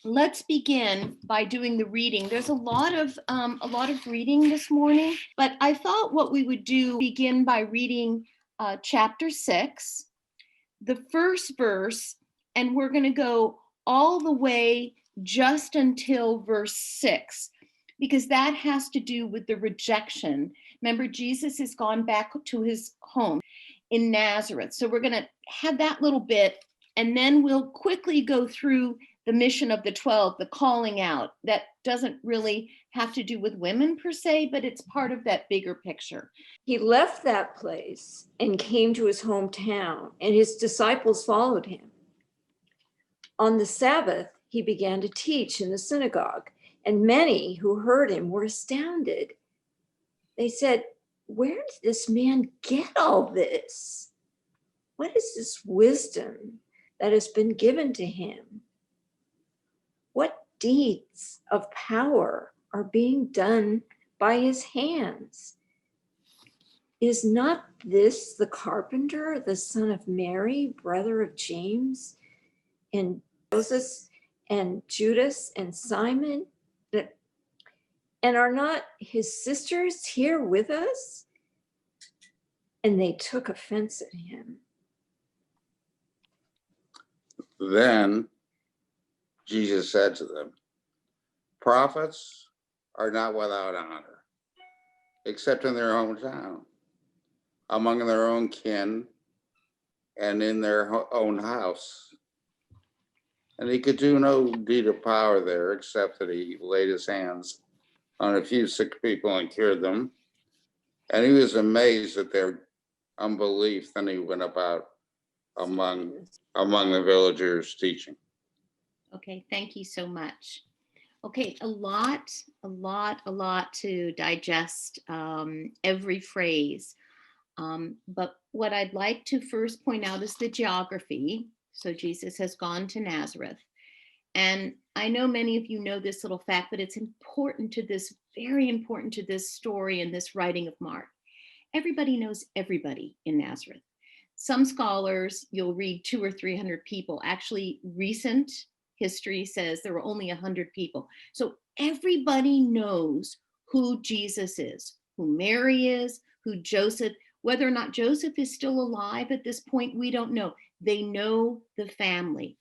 let's begin by doing the reading. There's a lot of reading this morning, but I thought what we would do begin by reading chapter 6, the first verse, and we're going to go all the way just until verse 6, because that has to do with the rejection. Remember, Jesus has gone back to his home in Nazareth. So we're going to have that little bit, and then we'll quickly go through the mission of the 12, the calling out. That doesn't really have to do with women per se, but it's part of that bigger picture. He left that place and came to his hometown, and his disciples followed him. On the Sabbath, he began to teach in the synagogue, and many who heard him were astounded. They said, "Where did this man get all this? What is this wisdom that has been given to him? What deeds of power are being done by his hands? Is not this the carpenter, the son of Mary, brother of James, and Joseph, and Judas, and Simon? And are not his sisters here with us?" And they took offense at him. Then Jesus said to them, "Prophets are not without honor, except in their hometown, among their own kin, and in their own house." And he could do no deed of power there, except that he laid his hands on a few sick people and cured them. And he was amazed at their unbelief. Then he went about among the villagers teaching. Okay, thank you so much. Okay, a lot to digest, every phrase. But what I'd like to first point out is the geography. So Jesus has gone to Nazareth. And I know many of you know this little fact, but it's important to this, very important to this story and this writing of Mark. Everybody knows everybody in Nazareth. Some scholars, you'll read 200 or 300 people. Actually, recent history says there were only 100 people. So everybody knows who Jesus is, who Mary is, who Joseph, whether or not Joseph is still alive at this point, we don't know. They know the family.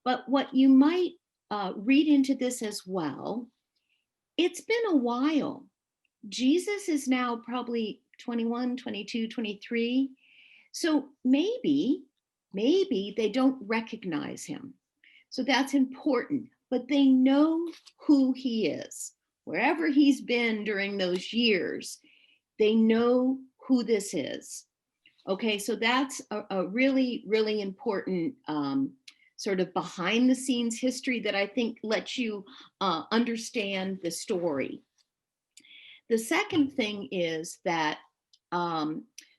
But what you might read into this as well, it's been a while. Jesus is now probably 21, 22, 23. So maybe they don't recognize him. So that's important, but they know who he is. Wherever he's been during those years, they know who this is. Okay, so that's a really, really important sort of behind the scenes history that I think lets you understand the story. The second thing is that,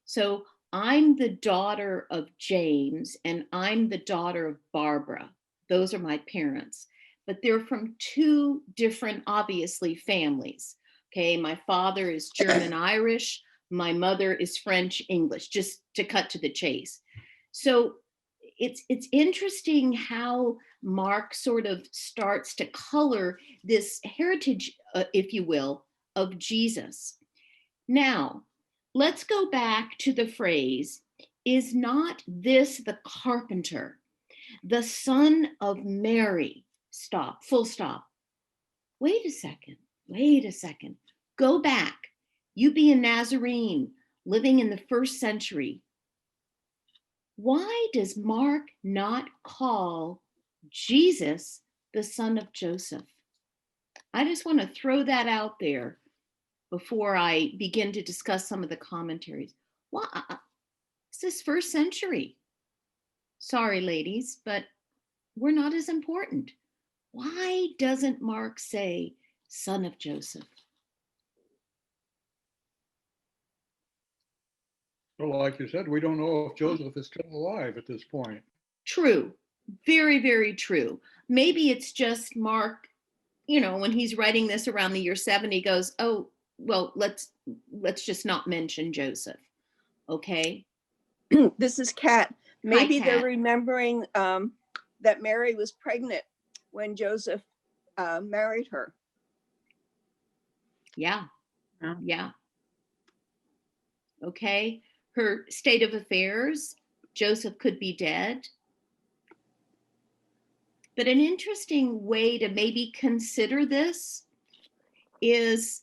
so I'm the daughter of James and I'm the daughter of Barbara. Those are my parents, but they're from two different, obviously, families. Okay, my father is German Irish, my mother is French English, just to cut to the chase. So it's interesting how Mark sort of starts to color this heritage, if you will, of Jesus. Now, let's go back to the phrase, "Is not this the carpenter, the son of Mary?" Stop, full stop. Wait a second. Go back. You be a Nazarene living in the first century. Why does Mark not call Jesus the son of Joseph? I just want to throw that out there before I begin to discuss some of the commentaries. Why? This is first century. Sorry, ladies, but we're not as important. Why doesn't Mark say son of Joseph? Well, like you said, we don't know if Joseph is still alive at this point. True. Very, very true. Maybe it's just Mark, when he's writing this around the year 70, goes, oh, well, let's just not mention Joseph. Okay. This is Kat. Maybe Hi, they're Kat. remembering that Mary was pregnant when Joseph married her. Yeah. Yeah. Yeah. Okay. Her state of affairs, Joseph could be dead. But an interesting way to maybe consider this is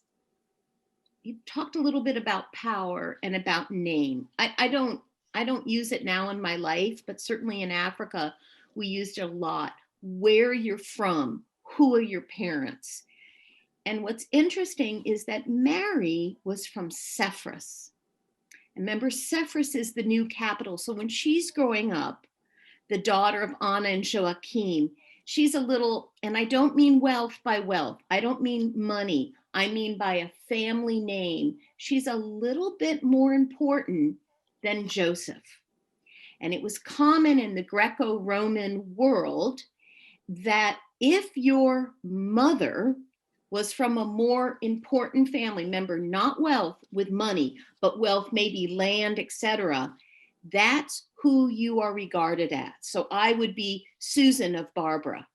you talked a little bit about power and about name. I don't use it now in my life, but certainly in Africa, we used it a lot. Where you're from, who are your parents? And what's interesting is that Mary was from Cephras. Remember, Cephras is the new capital. So when she's growing up, the daughter of Anna and Joachim, she's a little, and I don't mean wealth by wealth. I don't mean money. I mean by a family name. She's a little bit more important than Joseph. And it was common in the Greco-Roman world that if your mother was from a more important family, remember, not wealth with money, but wealth, maybe land, etc., that's who you are regarded as. So I would be Susan of Barbara.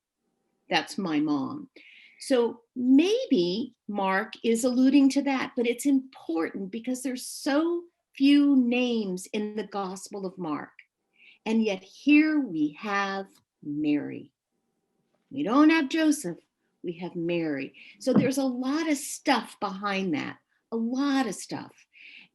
That's my mom. So maybe Mark is alluding to that, but it's important because there's so few names in the Gospel of Mark. And yet here we have Mary. We don't have Joseph, we have Mary. So there's a lot of stuff behind that, a lot of stuff.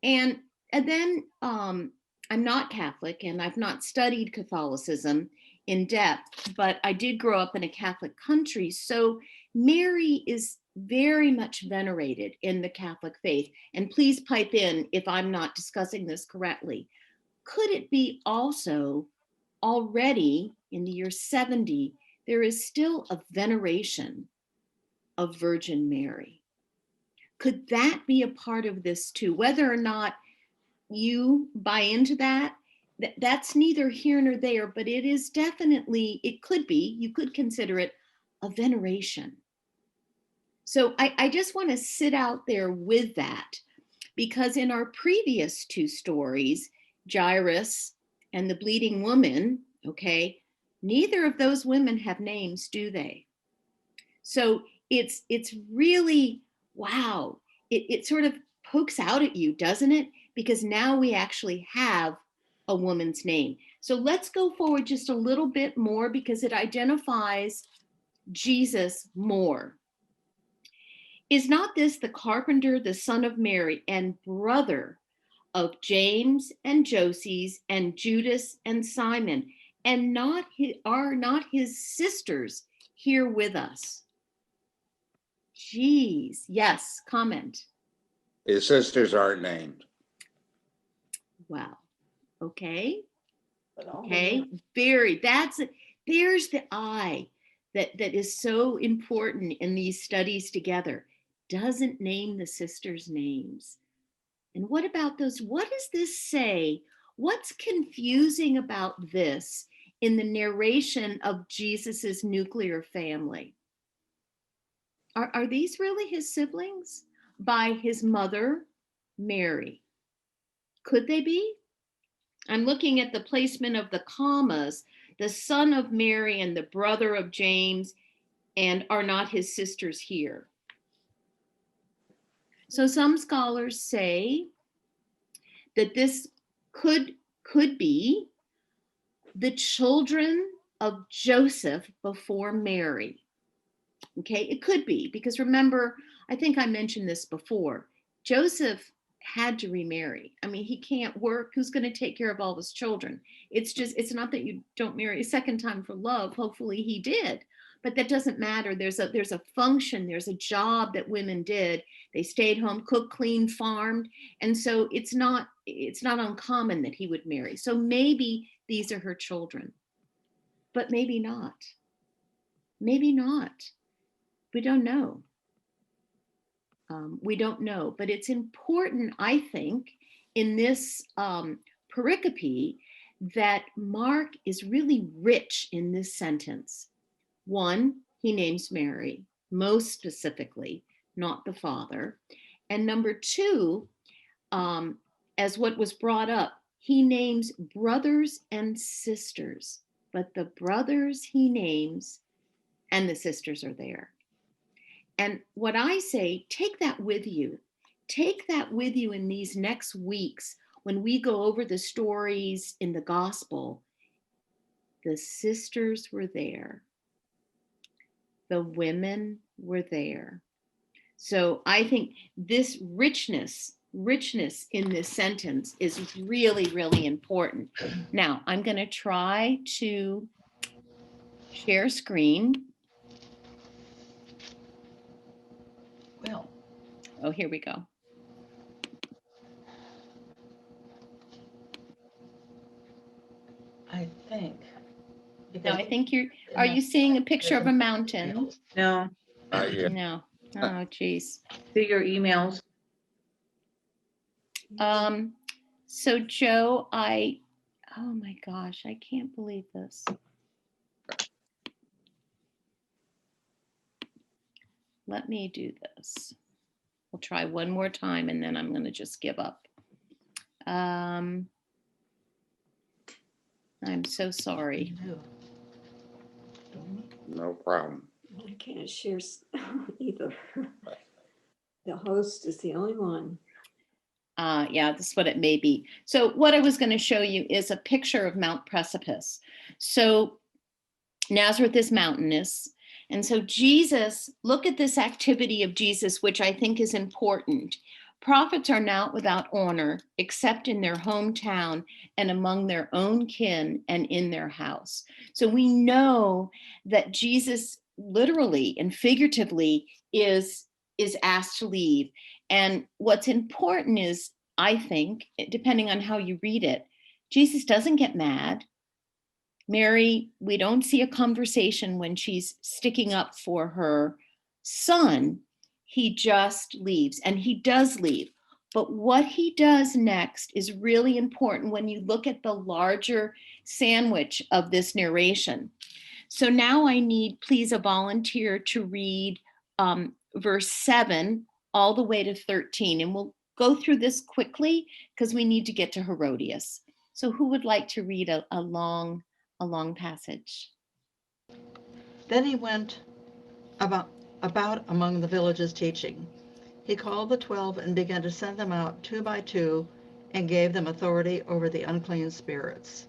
And then I'm not Catholic and I've not studied Catholicism in depth, but I did grow up in a Catholic country. So Mary is very much venerated in the Catholic faith. And please pipe in if I'm not discussing this correctly. Could it be also already in the year 70, there is still a veneration of Virgin Mary? Could that be a part of this too? Whether or not you buy into that, that's neither here nor there, but it is definitely, it could be, you could consider it a veneration. So I just want to sit out there with that, because in our previous two stories, Jairus and the bleeding woman, okay, neither of those women have names, do they? So it's really, wow, it sort of pokes out at you, doesn't it? Because now we actually have a woman's name. So let's go forward just a little bit more because it identifies Jesus more. Is not this the carpenter, the son of Mary, and brother of James and Joses and Judas and Simon? And are not his sisters here with us? Geez, yes, comment. His sisters aren't named. Wow, okay. But all Okay, there's the eye that is so important in these studies together. Doesn't name the sisters' names. And what about those? What does this say? What's confusing about this in the narration of Jesus's nuclear family? Are these really his siblings by his mother, Mary? Could they be? I'm looking at the placement of the commas, the son of Mary and the brother of James, and are not his sisters here. So some scholars say that this could be the children of Joseph before Mary. Okay, it could be, because remember, I think I mentioned this before, Joseph had to remarry. I mean, he can't work. Who's going to take care of all his children? It's not that you don't marry a second time for love. Hopefully he did, but that doesn't matter. There's a function, there's a job that women did. They stayed home, cooked, cleaned, farmed. And so it's not uncommon that he would marry. So maybe these are her children, but maybe not. Maybe not. We don't know. We don't know, but it's important, I think, in this pericope that Mark is really rich in this sentence. One, he names Mary, most specifically, not the father. And number two, as what was brought up, he names brothers and sisters, but the brothers he names and the sisters are there. And what I say, take that with you. Take that with you in these next weeks when we go over the stories in the gospel. The sisters were there. The women were there. So I think this richness in this sentence is really, really important. Now, I'm going to try to share screen. Well, Oh, here we go. I think. No, I think in are that- you seeing a picture of a mountain? No, Yeah. No. Oh, geez. see your emails. So Joe, oh my gosh, I can't believe this. Let me do this. We'll try one more time and then I'm going to just give up. I'm so sorry. No problem. I can't share either. The host is the only one. Yeah, this is what it may be. So what I was going to show you is a picture of Mount Precipice. So Nazareth is mountainous. And so Jesus, look at this activity of Jesus, which I think is important. Prophets are not without honor, except in their hometown and among their own kin and in their house. So we know that Jesus literally and figuratively is asked to leave. And what's important is, I think, depending on how you read it, Jesus doesn't get mad. Mary, we don't see a conversation when she's sticking up for her son. He just leaves, and he does leave. But what he does next is really important when you look at the larger sandwich of this narration. So now I need, please, a volunteer to read verse 7 all the way to 13. And we'll go through this quickly because we need to get to Herodias. So who would like to read a long passage? Then he went about among the villages teaching. He called the 12 and began to send them out 2 by 2 and gave them authority over the unclean spirits.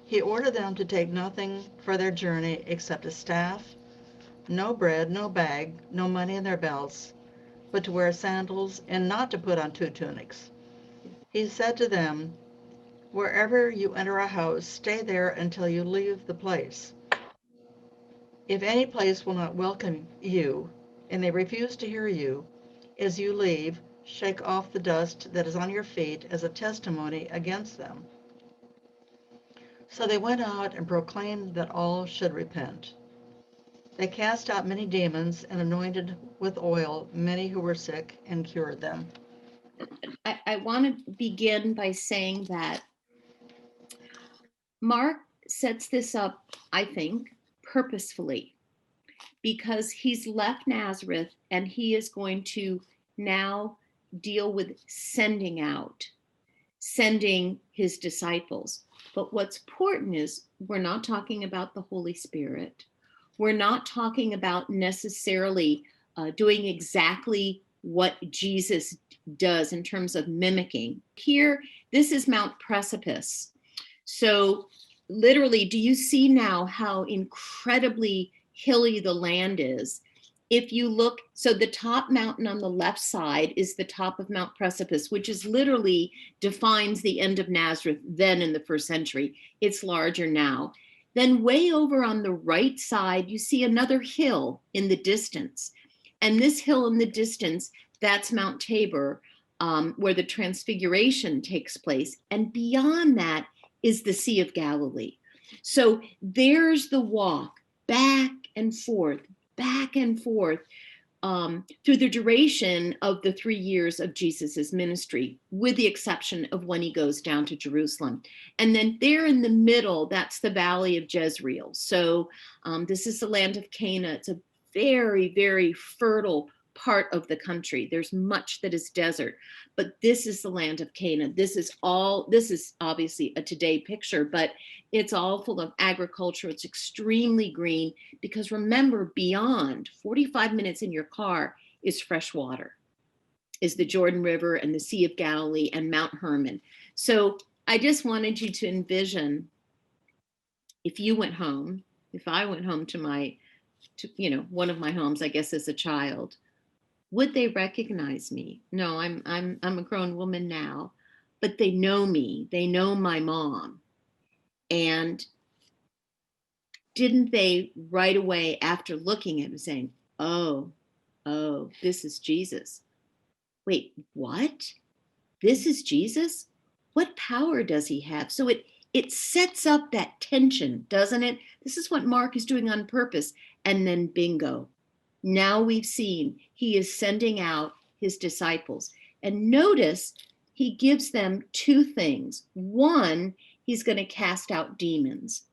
He ordered them to take nothing for their journey except a staff, no bread, no bag, no money in their belts, but to wear sandals and not to put on 2 tunics. He said to them, "Wherever you enter a house, stay there until you leave the place. If any place will not welcome you, and they refuse to hear you, as you leave, shake off the dust that is on your feet as a testimony against them." So they went out and proclaimed that all should repent. They cast out many demons and anointed with oil many who were sick and cured them. I want to begin by saying that Mark sets this up, I think, purposefully, because he's left Nazareth and he is going to now deal with sending out, sending his disciples. But what's important is we're not talking about the Holy Spirit. We're not talking about necessarily doing exactly what Jesus does in terms of mimicking. Here, this is Mount Precipice. So literally, do you see now how incredibly hilly the land is? If you look, so the top mountain on the left side is the top of Mount Precipice, which is literally defines the end of Nazareth then in the first century. It's larger now. Then way over on the right side, you see another hill in the distance. And this hill in the distance, that's Mount Tabor, where the Transfiguration takes place. And beyond that is the Sea of Galilee. So there's the walk back and forth through the duration of the 3 years of Jesus's ministry, with the exception of when he goes down to Jerusalem. And then there in the middle, that's the Valley of Jezreel. So this is the land of Cana. It's a very, very fertile part of the country. There's much that is desert, but this is the land of Canaan. This is obviously a today picture, but it's all full of agriculture. It's extremely green because remember, beyond 45 minutes in your car is fresh water, is the Jordan River and the Sea of Galilee and Mount Hermon. So I just wanted you to envision if you went home, if I went home to one of my homes, I guess as a child, would they recognize me? No, I'm a grown woman now, but they know me. They know my mom. And didn't they right away after looking at him saying, oh, this is Jesus. Wait, what? This is Jesus? What power does he have? So it sets up that tension, doesn't it? This is what Mark is doing on purpose. And then bingo. Now we've seen he is sending out his disciples. And notice he gives them two things. One, he's going to cast out demons.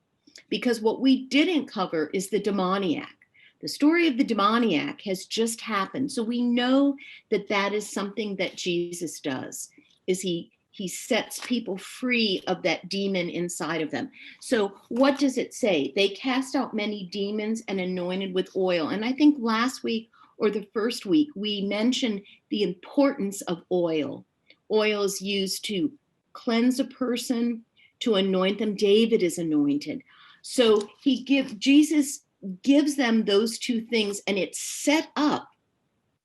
Because what we didn't cover is the demoniac. The story of the demoniac has just happened. So we know that that is something that Jesus does, is he sets people free of that demon inside of them. So what does it say? They cast out many demons and anointed with oil. And I think last week or the first week, we mentioned the importance of oil. Oil is used to cleanse a person, to anoint them. David is anointed. So Jesus gives them those two things, and it's set up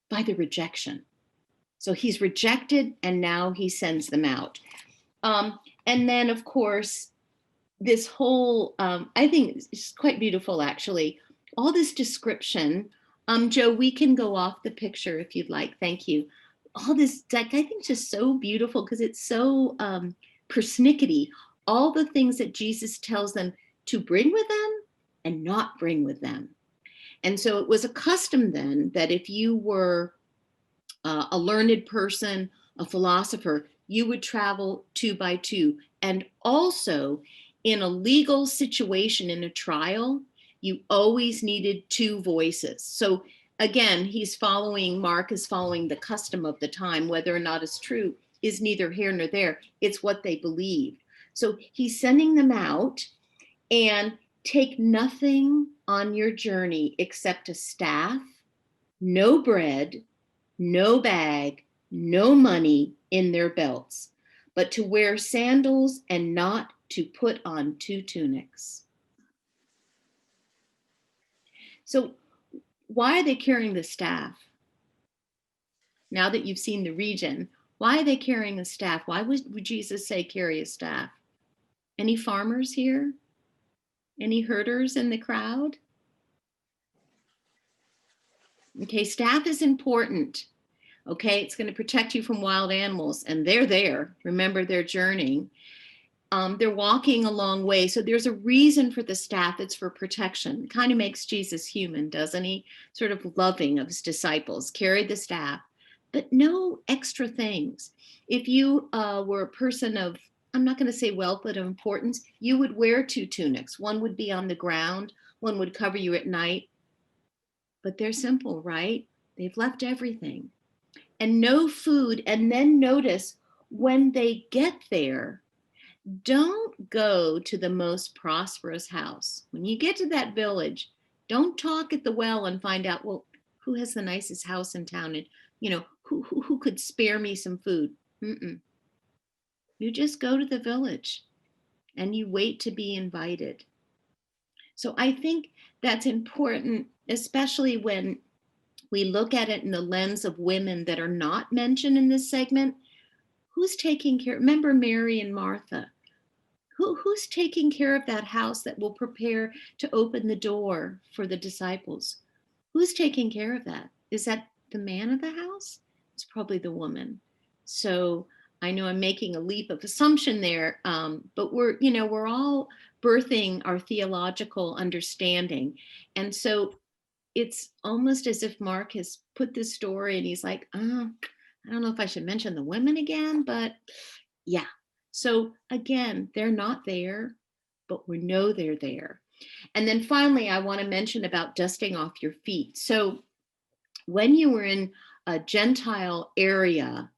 by the rejection. So he's rejected, and now he sends them out. And then, of course, this whole, I think it's quite beautiful, actually. All this description. Joe, we can go off the picture if you'd like. Thank you. All this, like, I think just so beautiful because it's so persnickety. All the things that Jesus tells them to bring with them and not bring with them. And so it was a custom then that if you were a learned person, a philosopher, you would travel 2 by 2. And also in a legal situation, in a trial, you always needed 2 voices. So again, Mark is following the custom of the time. Whether or not it's true is neither here nor there. It's what they believe. So he's sending them out, and take nothing on your journey except a staff, no bread, no bag, no money in their belts, but to wear sandals and not to put on 2 tunics. So why are they carrying the staff? Now that you've seen the region, why are they carrying a staff? Why would Jesus say carry a staff? Any farmers here? Any herders in the crowd? Okay, staff is important. Okay, it's going to protect you from wild animals, and they're there. Remember, they're journeying. They're walking a long way, so there's a reason for the staff. It's for protection. It kind of makes Jesus human, doesn't he? Sort of loving of his disciples. Carry the staff, but no extra things. If you were a person of, I'm not going to say wealth, but of importance, you would wear 2 tunics. One would be on the ground, one would cover you at night. But they're simple, right? They've left everything. And no food. And then notice when they get there, don't go to the most prosperous house. When you get to that village, don't talk at the well and find out, well, who has the nicest house in town? And, who could spare me some food? You just go to the village and you wait to be invited. So I think that's important, especially when we look at it in the lens of women that are not mentioned in this segment. Who's taking care? Remember Mary and Martha. Who's taking care of that house that will prepare to open the door for the disciples? Who's taking care of that? Is that the man of the house? It's probably the woman. So I know I'm making a leap of assumption there, but we're all birthing our theological understanding. And so it's almost as if Mark has put this story and he's like, I don't know if I should mention the women again, but yeah. So again, they're not there, but we know they're there. And then finally, I want to mention about dusting off your feet. So when you were in a Gentile area,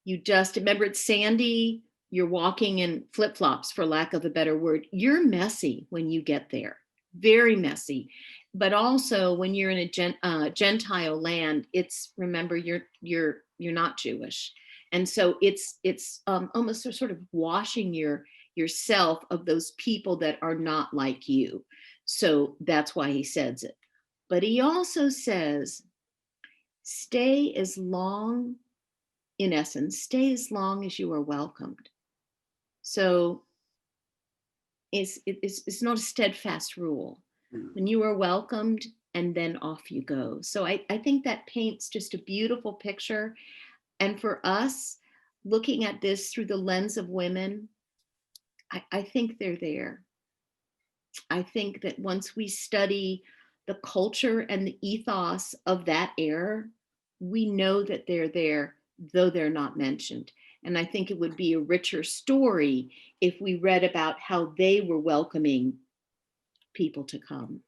you just remember it's sandy, you're walking in flip-flops, for lack of a better word. You're messy when you get there, very messy. But also when you're in a Gentile land, it's, remember, you're not Jewish. And so it's almost sort of washing yourself of those people that are not like you. So that's why he says it. But he also says, stay as long, in essence, stay as long as you are welcomed. So it's not a steadfast rule. When you are welcomed, and then off you go. So I think that paints just a beautiful picture. And for us, looking at this through the lens of women, I think they're there. I think that once we study the culture and the ethos of that era, we know that they're there, though they're not mentioned. And I think it would be a richer story if we read about how they were welcoming people to come.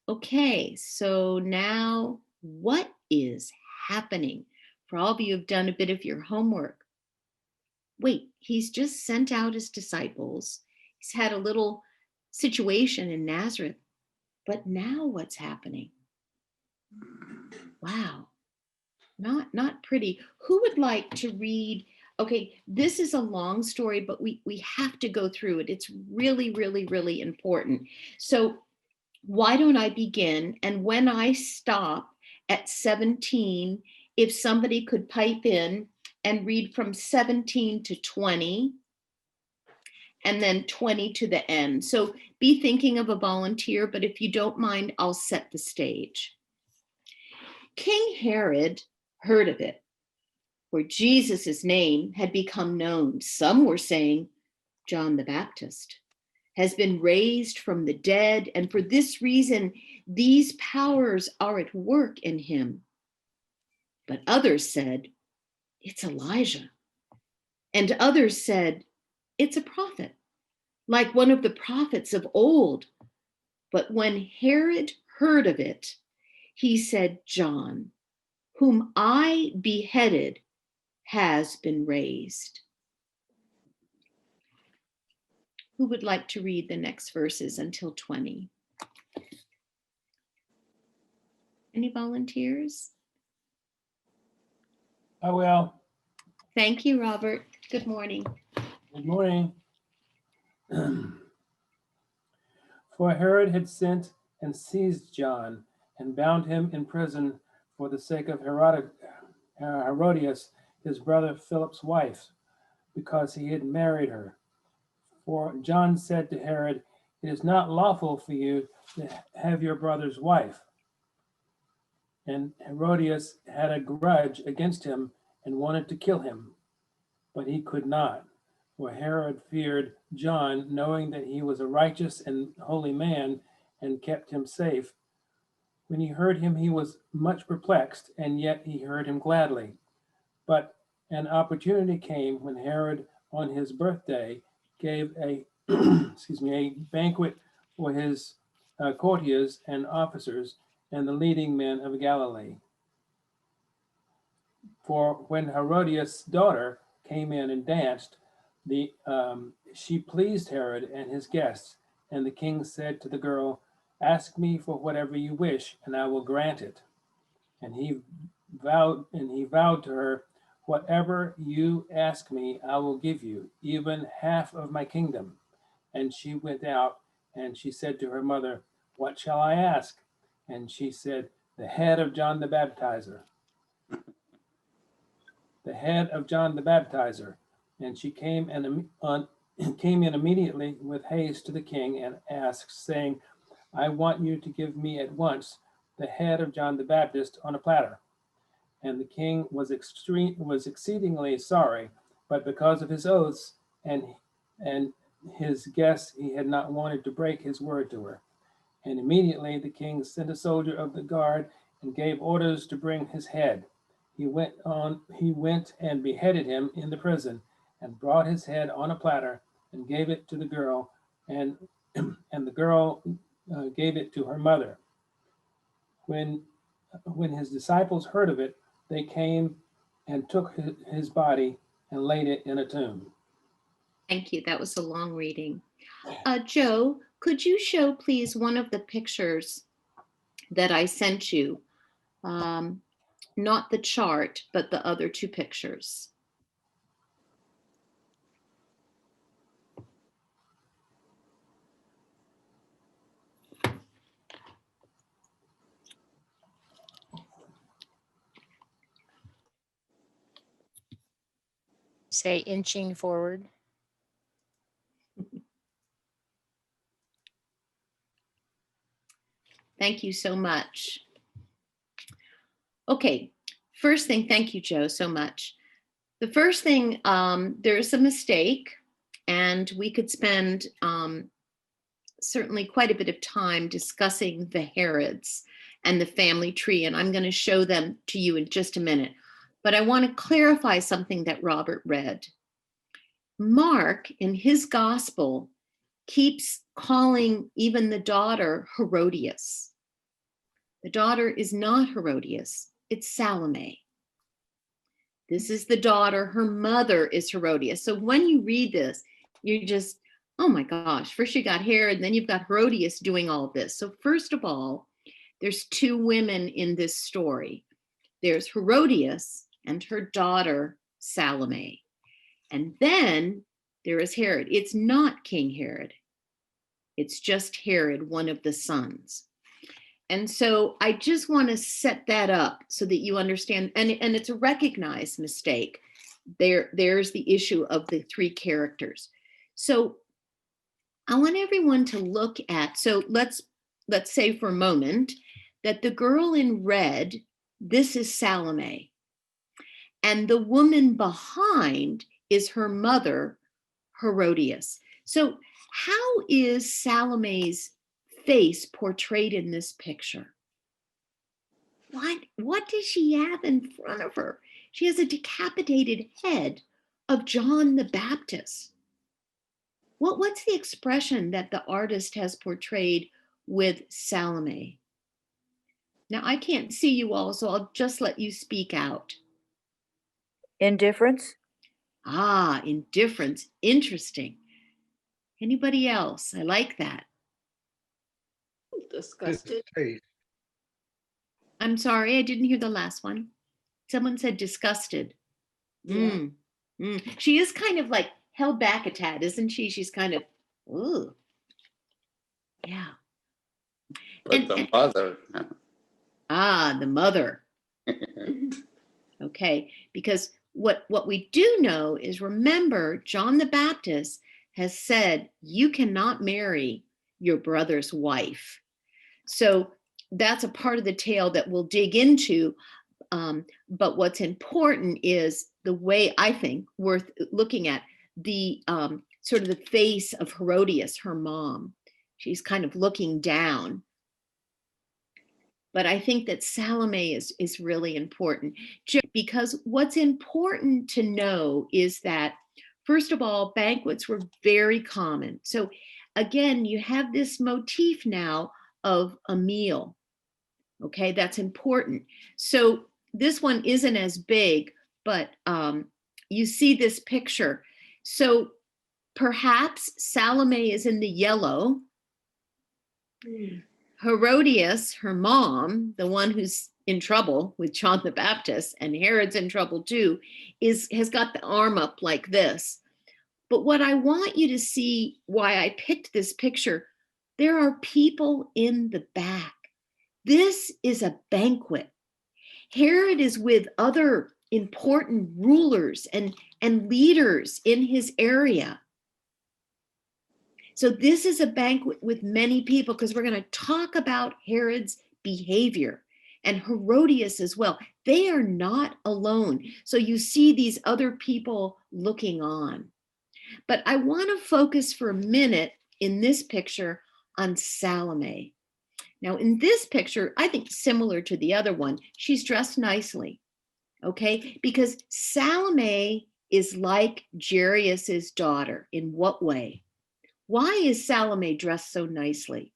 Okay, so now what is happening? For all of you who've done a bit of your homework, wait, he's just sent out his disciples. He's had a little situation in Nazareth, but now what's happening? Wow, not pretty. Who would like to read? Okay, this is a long story, but we have to go through it. It's really, really, really important. So why don't I begin? And when I stop at 17, if somebody could pipe in and read from 17 to 20, and then 20 to the end. So be thinking of a volunteer, but if you don't mind, I'll set the stage. King Herod heard of it, where Jesus's name had become known. Some were saying, John the Baptist has been raised from the dead, and for this reason, these powers are at work in him. But others said, it's Elijah. And others said, it's a prophet, like one of the prophets of old. But when Herod heard of it, he said, John, whom I beheaded, has been raised. Who would like to read the next verses until 20? Any volunteers? I will. Thank you, Robert. Good morning. Good morning. For Herod had sent and seized John and bound him in prison for the sake of Herodias, his brother Philip's wife, because he had married her. For John said to Herod, it is not lawful for you to have your brother's wife. And Herodias had a grudge against him and wanted to kill him, but he could not. For Herod feared John, knowing that he was a righteous and holy man, and kept him safe. When he heard him, he was much perplexed, and yet he heard him gladly. But an opportunity came when Herod, on his birthday, gave a a banquet for his courtiers and officers and the leading men of Galilee. For when Herodias' daughter came in and danced, she pleased Herod and his guests, and the king said to the girl, ask me for whatever you wish, and I will grant it. And he vowed to her, whatever you ask me, I will give you, even half of my kingdom. And she went out, and she said to her mother, what shall I ask? And she said, the head of John the Baptizer. The head of John the Baptizer. And she came in immediately with haste to the king and asked, saying, I want you to give me at once the head of John the Baptist on a platter. And the king was exceedingly sorry, but because of his oaths and his guests, he had not wanted to break his word to her. And immediately the king sent a soldier of the guard and gave orders to bring his head. He went and beheaded him in the prison, and brought his head on a platter and gave it to the girl, and the girl gave it to her mother. When when his disciples heard of it, they came and took his body and laid it in a tomb. Thank you. That was a long reading. Joe, could you show, please, one of the pictures that I sent you? Not the chart, but the other two pictures. Say inching forward. Thank you so much. Okay, first thing, thank you, Joe, so much. The first thing, there's a mistake, and we could spend certainly quite a bit of time discussing the Herods and the family tree, and I'm going to show them to you in just a minute. But I want to clarify something that Robert read. Mark, in his gospel, keeps calling even the daughter Herodias. The daughter is not Herodias, it's Salome. This is the daughter, her mother is Herodias. So when you read this, you're just, oh my gosh, first you got Herod, and then you've got Herodias doing all of this. So first of all, there's two women in this story. There's Herodias and her daughter, Salome. And then there is Herod. It's not King Herod. It's just Herod, one of the sons. And so I just want to set that up so that you understand, and it's a recognized mistake. There's the issue of the three characters. So I want everyone to look at, so let's say for a moment that the girl in red, this is Salome. And the woman behind is her mother, Herodias. So how is Salome's face portrayed in this picture? What does she have in front of her? She has a decapitated head of John the Baptist. What's the expression that the artist has portrayed with Salome? Now, I can't see you all, so I'll just let you speak out. Indifference? Ah, indifference. Interesting. Anybody else? I like that. Disgusted. Distaste. I'm sorry, I didn't hear the last one. Someone said disgusted. Yeah. She is kind of like held back a tad, isn't she? She's kind of, ooh. Yeah. But the mother. The mother. Okay, because what we do know is, remember, John the Baptist has said, you cannot marry your brother's wife. So that's a part of the tale that we'll dig into. But what's important is the way, I think, worth looking at, the sort of the face of Herodias, her mom. She's kind of looking down. But I think that Salome is really important, because what's important to know is that, first of all, banquets were very common. So again, you have this motif now of a meal. Okay, that's important. So this one isn't as big, but you see this picture. So perhaps Salome is in the yellow. Herodias, her mom, the one who's in trouble with John the Baptist, and Herod's in trouble too, has got the arm up like this. But what I want you to see, why I picked this picture, there are people in the back. This is a banquet. Herod is with other important rulers and leaders in his area. So this is a banquet with many people, because we're going to talk about Herod's behavior and Herodias as well. They are not alone. So you see these other people looking on. But I want to focus for a minute in this picture on Salome. Now, in this picture, I think similar to the other one, she's dressed nicely, okay? Because Salome is like Jairus's daughter. In what way? Why is Salome dressed so nicely?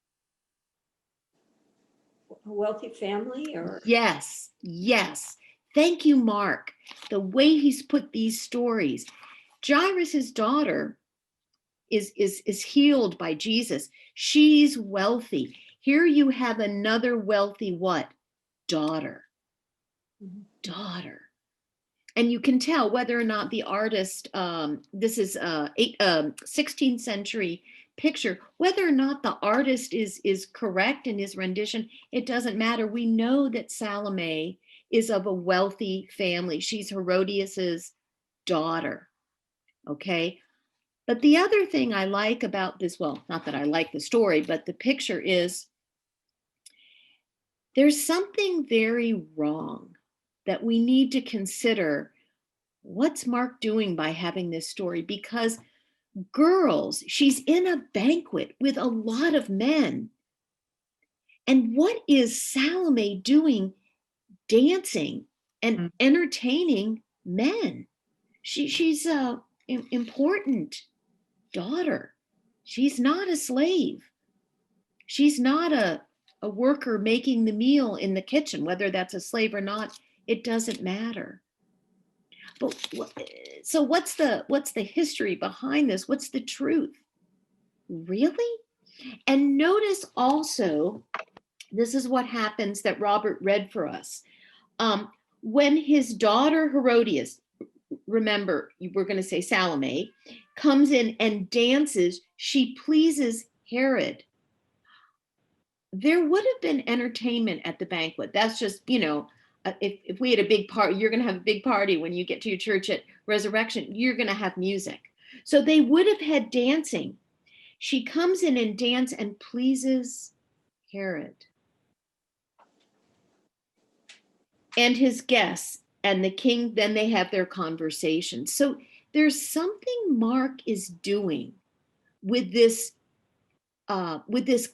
A wealthy family, or? Yes, yes. Thank you, Mark. The way he's put these stories. Jairus' daughter is healed by Jesus. She's wealthy. Here you have another wealthy what? Daughter. Daughter. And you can tell whether or not the artist, this is 16th century picture, whether or not the artist is correct in his rendition, it doesn't matter. We know that Salome is of a wealthy family. She's Herodias's daughter, okay? But the other thing I like about this, well, not that I like the story, but the picture is there's something very wrong that we need to consider. What's Mark doing by having this story? Because girls, she's in a banquet with a lot of men. And what is Salome doing? Dancing and entertaining men. She's a important daughter. She's not a slave. She's not a worker making the meal in the kitchen, whether that's a slave or not, it doesn't matter. But so what's the history behind this? What's the truth? Really? And notice also, this is what happens that Robert read for us. When his daughter Herodias, remember, we're going to say Salome, comes in and dances, she pleases Herod. There would have been entertainment at the banquet. That's just, if we had a big party, you're going to have a big party when you get to your church at Resurrection, you're going to have music. So they would have had dancing. She comes in and dances and pleases Herod and his guests, and the king, then they have their conversation. So there's something Mark is doing with this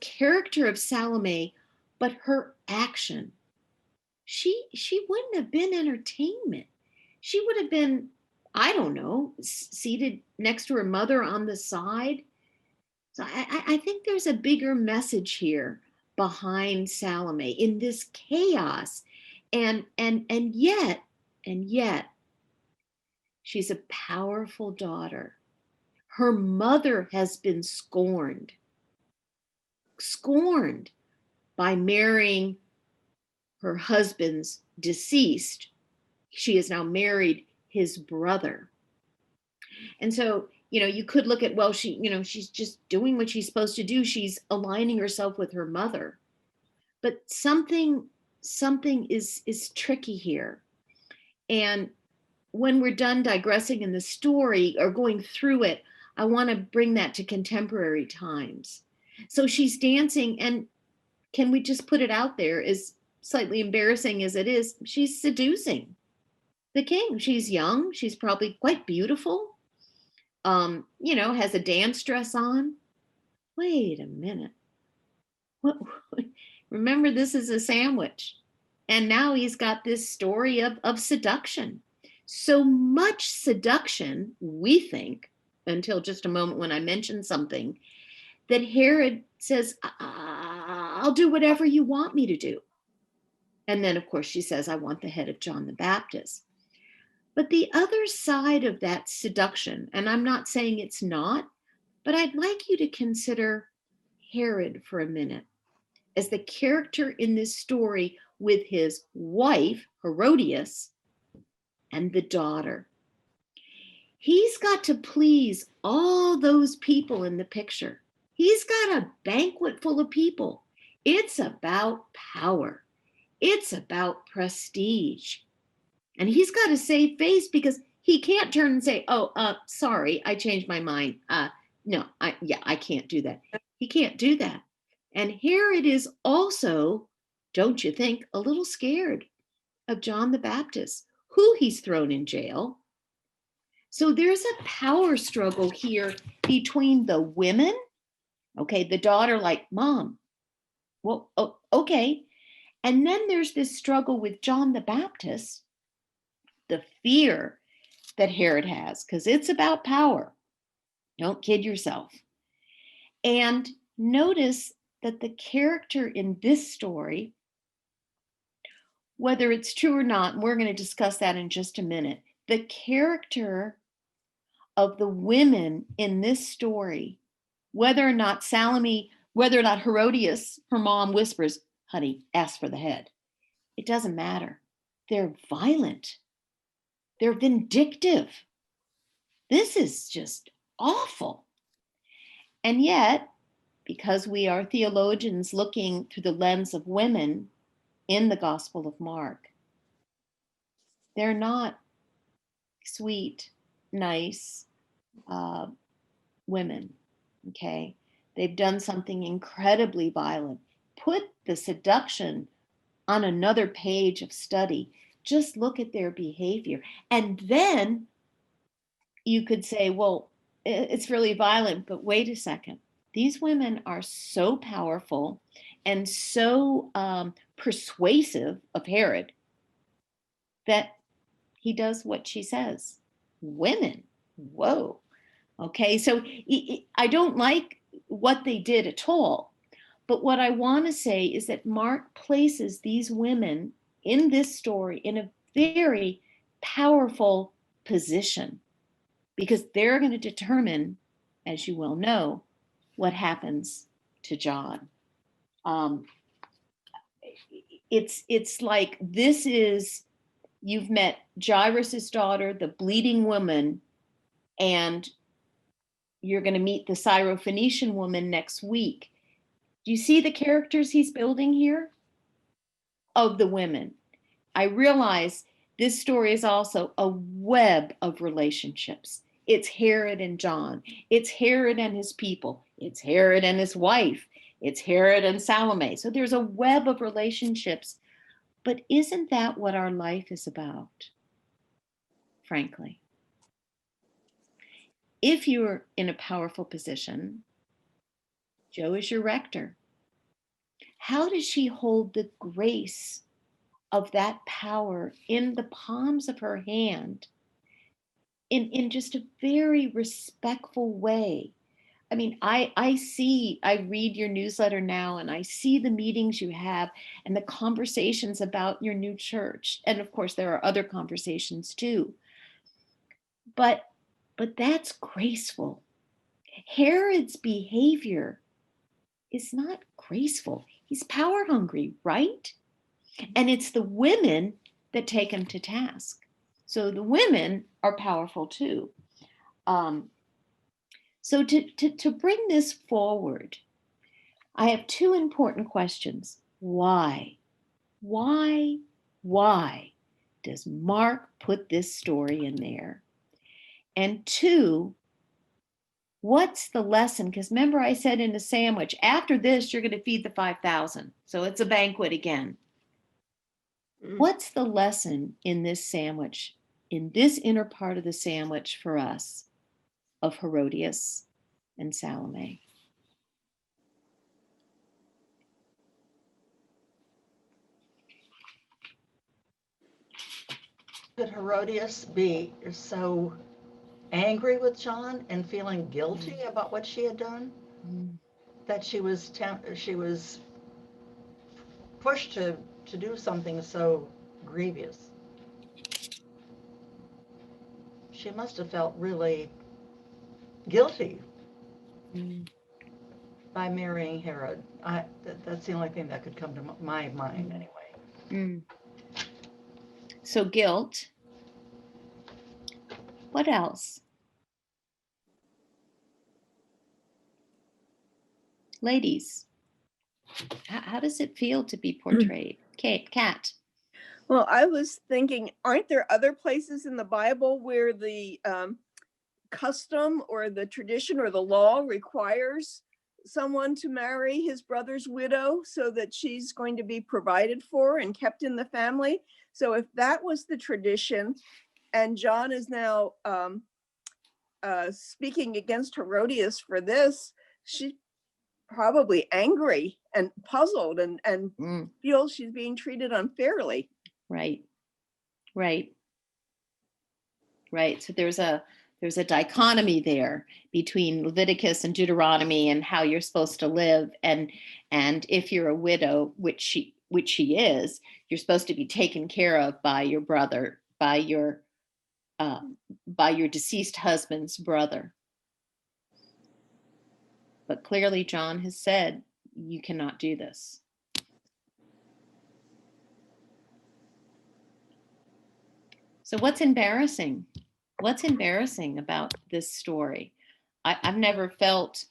character of Salome, but her action. She wouldn't have been entertainment. She would have been, I don't know, seated next to her mother on the side. So I think there's a bigger message here behind Salome in this chaos. And yet, she's a powerful daughter. Her mother has been scorned by marrying her husband's deceased. She has now married his brother. And so, you could look at, well, she's just doing what she's supposed to do. She's aligning herself with her mother. But something is tricky here. And when we're done digressing in the story or going through it, I want to bring that to contemporary times. So she's dancing, and can we just put it out there, as slightly embarrassing as it is, she's seducing the king. She's young. She's probably quite beautiful. Has a dance dress on. Wait a minute. What? Remember, this is a sandwich. And now he's got this story of seduction. So much seduction, we think, until just a moment when I mentioned something, that Herod says, I'll do whatever you want me to do. And then, of course, she says, I want the head of John the Baptist. But the other side of that seduction, and I'm not saying it's not, but I'd like you to consider Herod for a minute as the character in this story with his wife, Herodias, and the daughter. He's got to please all those people in the picture. He's got a banquet full of people. It's about power. It's about prestige. And he's got to save face because he can't turn and say, sorry, I changed my mind. No, I can't do that. He can't do that. And Herod is also, don't you think, a little scared of John the Baptist, who he's thrown in jail. So there's a power struggle here between the women. Okay, the daughter like, Mom, well, okay. And then there's this struggle with John the Baptist, the fear that Herod has, because it's about power. Don't kid yourself. And notice that the character in this story whether it's true or not, and we're going to discuss that in just a minute, the character of the women in this story, whether or not Herodias, her mom, whispers, honey, ask for the head. It doesn't matter. They're violent. They're vindictive. This is just awful. And yet, because we are theologians looking through the lens of women in the Gospel of Mark, they're not sweet, nice women, okay? They've done something incredibly violent. Put the seduction on another page of study. Just look at their behavior. And then you could say, well, it's really violent, but wait a second. These women are so powerful and so persuasive of Herod that he does what she says. Women, whoa. Okay, so I don't like what they did at all. But what I want to say is that Mark places these women in this story in a very powerful position, because they're going to determine, as you well know, what happens to John. It's like this is, you've met Jairus's daughter, the bleeding woman, and you're going to meet the Syrophoenician woman next week. Do you see the characters he's building here of the women? I realize this story is also a web of relationships. It's Herod and John. It's Herod and his people. It's Herod and his wife. It's Herod and Salome. So there's a web of relationships. But isn't that what our life is about, frankly? If you're in a powerful position, Joe is your rector. How does she hold the grace of that power in the palms of her hand in just a very respectful way? I mean, I read your newsletter now, and I see the meetings you have and the conversations about your new church. And of course, there are other conversations too. But that's graceful. Herod's behavior is not graceful. He's power hungry, right? And it's the women that take him to task. So the women are powerful too. So to bring this forward, I have two important questions. Why? Why does Mark put this story in there? And two, what's the lesson? Because remember I said in the sandwich, after this, you're going to feed the 5,000. So it's a banquet again. What's the lesson in this sandwich, in this inner part of the sandwich for us of Herodias and Salome? Could Herodias be so angry with John and feeling guilty about what she had done that she was pushed to do something so grievous? She must have felt really guilty by marrying Herod. That's the only thing that could come to my mind anyway. So guilt. What else? Ladies, how does it feel to be portrayed? Kat. Well, I was thinking, aren't there other places in the Bible where the custom or the tradition or the law requires someone to marry his brother's widow so that she's going to be provided for and kept in the family? So if that was the tradition, and John is now speaking against Herodias for this, she's probably angry and puzzled and feels she's being treated unfairly. Right. So there's a dichotomy there between Leviticus and Deuteronomy and how you're supposed to live, and if you're a widow, which which he is, you're supposed to be taken care of by your brother, by your deceased husband's brother. But clearly John has said, you cannot do this. So what's embarrassing? What's embarrassing about this story? I've never felt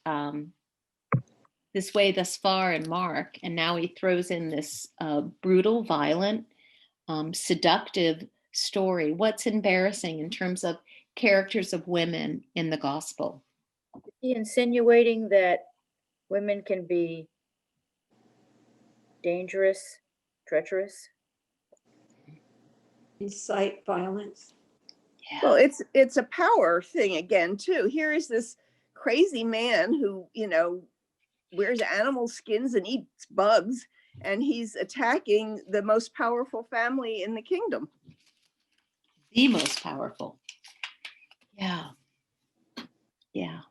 this way thus far in Mark, and now he throws in this brutal, violent, seductive story. What's embarrassing in terms of characters of women in the gospel? Is he insinuating that women can be dangerous, treacherous? Incite violence. Yeah. Well, it's a power thing again, too. Here is this crazy man who, wears animal skins and eats bugs, and he's attacking the most powerful family in the kingdom. The most powerful. Yeah. Yeah.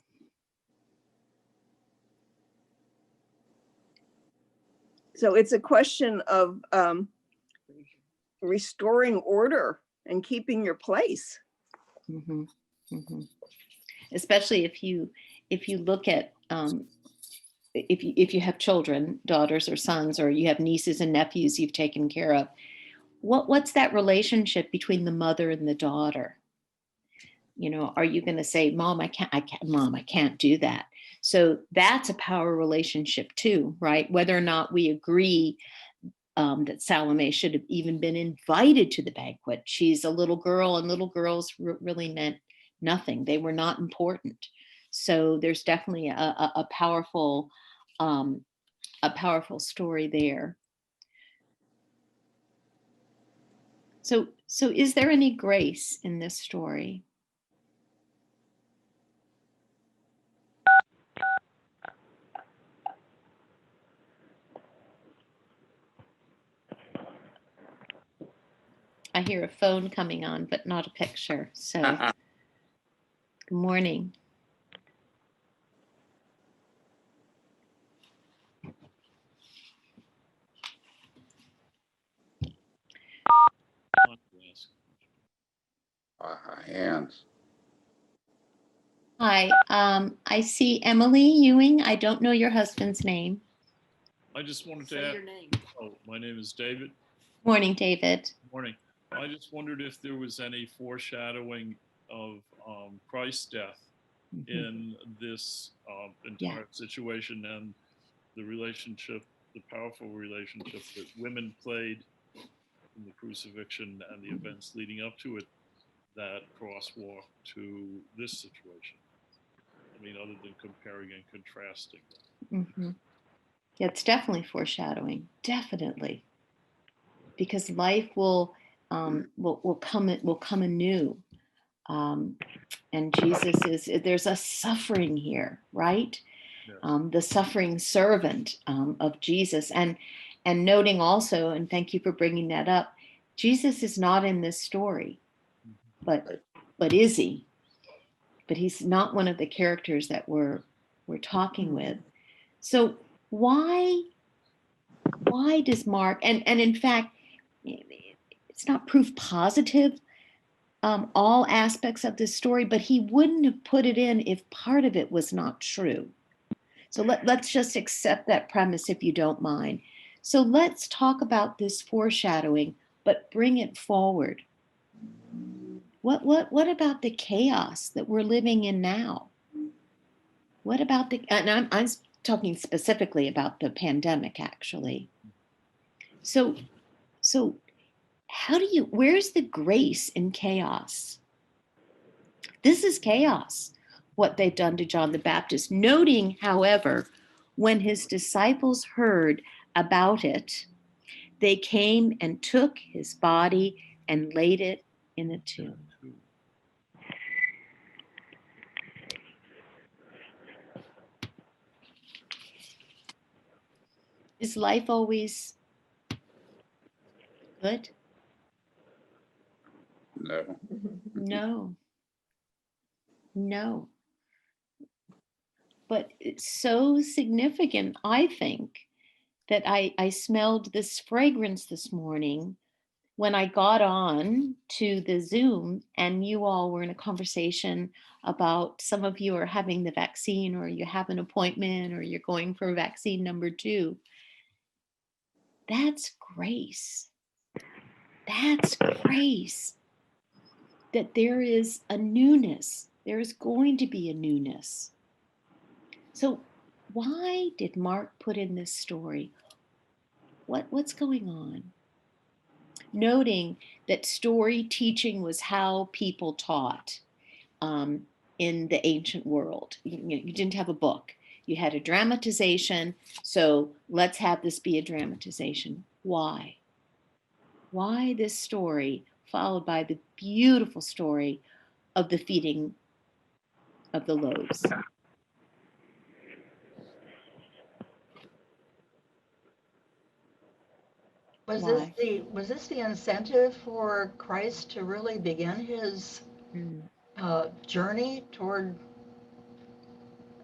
So it's a question of restoring order and keeping your place. Mm-hmm. Mm-hmm. Especially if you look at if you have children, daughters or sons, or you have nieces and nephews you've taken care of, what's that relationship between the mother and the daughter? Are you going to say, Mom, I can't do that? So that's a power relationship too, right? Whether or not we agree that Salome should have even been invited to the banquet. She's a little girl, and little girls really meant nothing. They were not important. So there's definitely a powerful story there. So is there any grace in this story? I hear a phone coming on, but not a picture. So, good morning. Hands. Hi, I see Emily Ewing. I don't know your husband's name. I just wanted to Say ask. your name. Oh, my name is David. Morning, David. Morning. I just wondered if there was any foreshadowing of Christ's death in this entire situation and the relationship, the powerful relationship that women played in the crucifixion and the events leading up to it that crosswalk to this situation. I mean, other than comparing and contrasting them. Mm-hmm. Yeah, it's definitely foreshadowing, definitely, because life will come anew, and there's a suffering here, right? Yes. The suffering servant of Jesus, and noting also, and thank you for bringing that up, Jesus is not in this story, but is he? But he's not one of the characters that we're talking with. So why does Mark, and in fact, it's not proof positive, all aspects of this story, but he wouldn't have put it in if part of it was not true. So let's just accept that premise if you don't mind. So let's talk about this foreshadowing, but bring it forward. What about the chaos that we're living in now? What about and I'm talking specifically about the pandemic, actually. So where's the grace in chaos? This is chaos, what they've done to John the Baptist. Noting, however, when his disciples heard about it, they came and took his body and laid it in a tomb. Is life always good? No. But it's so significant, I think, that I smelled this fragrance this morning when I got on to the Zoom and you all were in a conversation about some of you are having the vaccine or you have an appointment or you're going for vaccine number 2. That's grace. That's grace. That there is a newness. There is going to be a newness. So why did Mark put in this story? What's going on? Noting that story teaching was how people taught in the ancient world. You didn't have a book. You had a dramatization. So let's have this be a dramatization. Why? Why this story followed by the beautiful story of the feeding of the loaves? Was Why? this the incentive for Christ to really begin his journey toward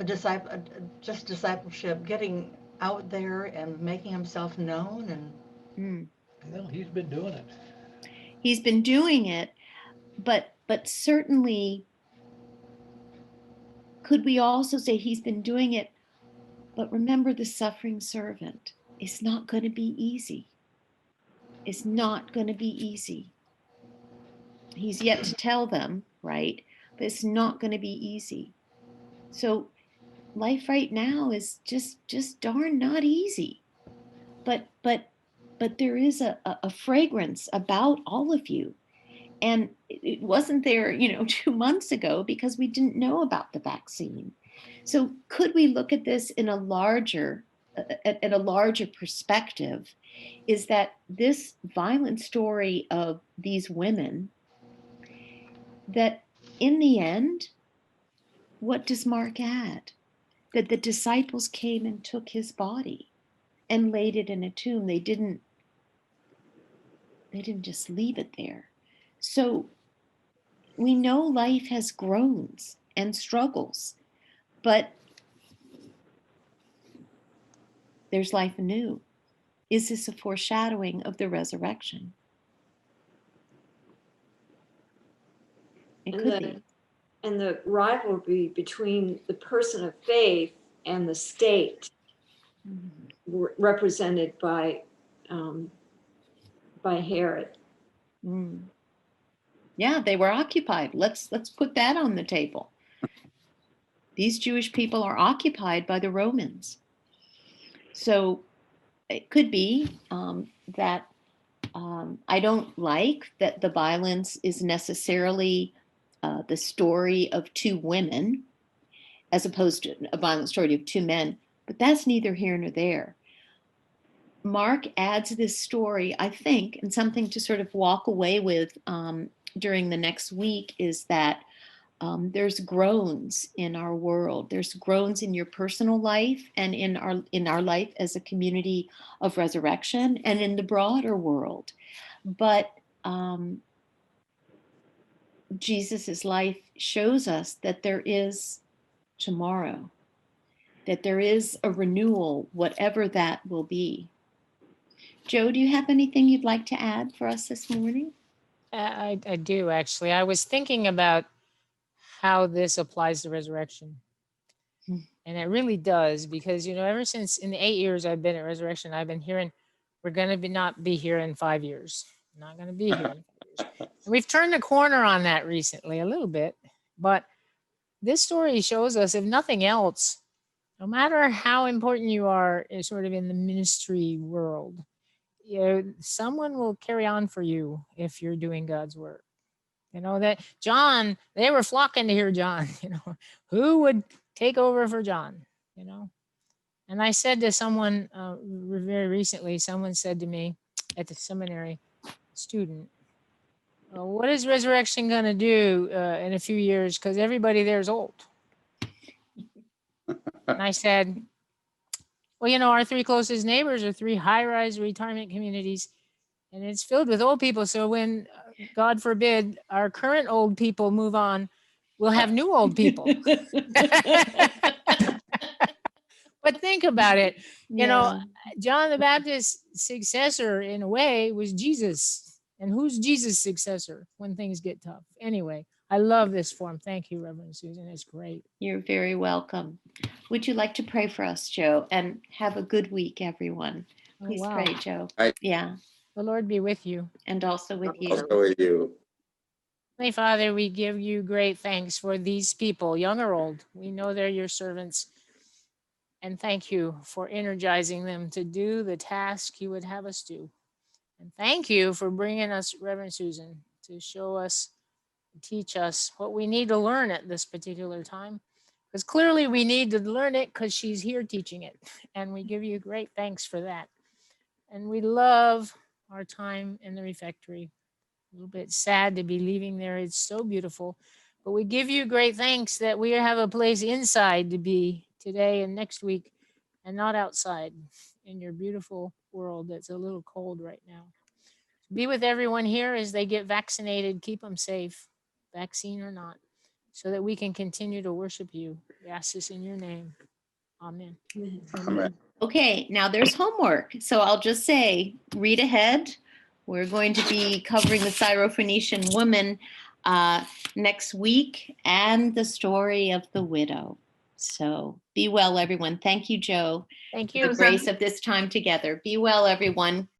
discipleship, getting out there and making himself known? And Well, he's been doing it. He's been doing it, but certainly, could we also say he's been doing it? But remember, the suffering servant. It's not going to be easy. It's not going to be easy. He's yet to tell them, right? But it's not going to be easy. So life right now is just darn not easy. But there is a fragrance about all of you. And it wasn't there, 2 months ago because we didn't know about the vaccine. So could we look at this in a larger perspective, is that this violent story of these women, that in the end, what does Mark add? That the disciples came and took his body and laid it in a tomb. They didn't just leave it there. So we know life has groans and struggles, but there's life anew. Is this a foreshadowing of the resurrection? It could be. And the rivalry between the person of faith and the state, represented by Herod. Yeah, they were occupied. Let's put that on the table. These Jewish people are occupied by the Romans. So it could be that I don't like that the violence is necessarily the story of 2 women as opposed to a violent story of 2 men, but that's neither here nor there. Mark adds this story, I think, and something to sort of walk away with during the next week is that there's groans in our world. There's groans in your personal life and in our life as a community of resurrection and in the broader world. But Jesus's life shows us that there is tomorrow, that there is a renewal, whatever that will be. Joe, do you have anything you'd like to add for us this morning? I do, actually. I was thinking about how this applies to resurrection. And it really does, because, ever since in the 8 years I've been at Resurrection, I've been hearing we're going to not be here in 5 years. Not going to be here in 5 years. And we've turned the corner on that recently a little bit. But this story shows us, if nothing else, no matter how important you are sort of in the ministry world, someone will carry on for you if you're doing God's work. That John, they were flocking to hear John, who would take over for John, And I said to someone very recently, someone said to me at the seminary, student, well, what is Resurrection going to do in a few years? Because everybody there is old. And I said, well, our 3 closest neighbors are 3 high-rise retirement communities, and it's filled with old people. So when, God forbid, our current old people move on, we'll have new old people. But But think about it. You know, Yeah. John the Baptist's successor, in a way, was Jesus. And who's Jesus' successor when things get tough? Anyway, I love this form. Thank you, Reverend Susan. It's great. You're very welcome. Would you like to pray for us, Joe? And have a good week, everyone. Oh, Please wow. pray, Joe. Yeah, The Lord be with you. and also with you. Also with you. Heavenly Father, we give you great thanks for these people, young or old. We know they're your servants. And thank you for energizing them to do the task you would have us do. And thank you for bringing us Reverend Susan to show us, teach us what we need to learn at this particular time. Because clearly we need to learn it because she's here teaching it. And we give you great thanks for that. And we love our time in the refectory. A little bit sad to be leaving there. It's so beautiful. But we give you great thanks that we have a place inside to be today and next week and not outside in your beautiful world that's a little cold right now. Be with everyone here as they get vaccinated. Keep them safe, vaccine or not, so that we can continue to worship you. We ask this in your name. Amen. Amen. Okay, now there's homework. So I'll just say, read ahead. We're going to be covering the Syrophoenician woman next week and the story of the widow. So be well, everyone. Thank you, Joe. Thank For you. the grace of this time together. Be well, everyone.